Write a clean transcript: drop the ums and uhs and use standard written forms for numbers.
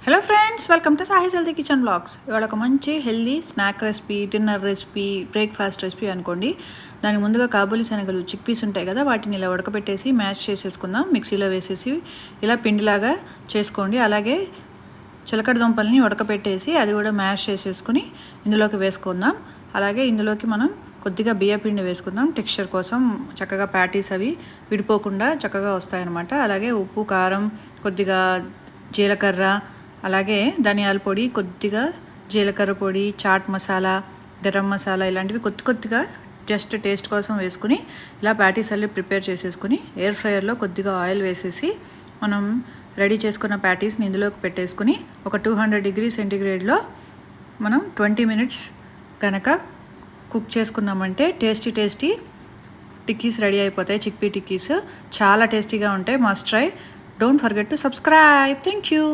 Hello friends, welcome to Sahi's healthy kitchen blogs. ఇవాళ ఒక మంచి healthy snack recipe, dinner recipe, breakfast recipe అనుకోండి. దానికి ముందుగా కాబూలి శనగలు, చిక్ పీస్ ఉంటాయి కదా, వాటిని ఇలా ఉడకబెట్టేసి మ్యాష్ చేసేసుకుందాం. మిక్సీలో వేసేసి ఇలా పిండిలాగా చేసుకోండి. అలాగే చిలకడ దుంపల్ని ఉడకబెట్టేసి అది కూడా మ్యాష్ చేసేసుకుని ఇందులోకి వేసుకుందాం. అలాగే ఇందులోకి మనం కొద్దిగా బియ్యపిండి వేసుకుందాం. టెక్స్చర్ కోసం చక్కగా ప్యాటీస్ అవి విడిపోకుండా చక్కగా వస్తాయన్నమాట. అలాగే ఉప్పు, కారం, కొద్దిగా జీలకర్ర, అలాగే ధనియాల పొడి, కొద్దిగా జీలకర్ర పొడి, చాట్ మసాలా, గరం మసాలా ఇలాంటివి కొద్దిగా జస్ట్ టేస్ట్ కోసం వేసుకుని ఇలా ప్యాటీస్ అల్లి ప్రిపేర్ చేసేసుకుని ఎయిర్ ఫ్రైయర్లో కొద్దిగా ఆయిల్ వేసేసి మనం రెడీ చేసుకున్న ప్యాటీస్ని ఇందులోకి పెట్టేసుకుని ఒక 200 డిగ్రీ సెంటీగ్రేడ్లో మనం 20 మినిట్స్ కనుక కుక్ చేసుకున్నామంటే టేస్టీ టిక్కీస్ రెడీ అయిపోతాయి. చిక్పీ టిక్కీస్ చాలా టేస్టీగా ఉంటాయి. Must try. Don't forget to subscribe. Thank you.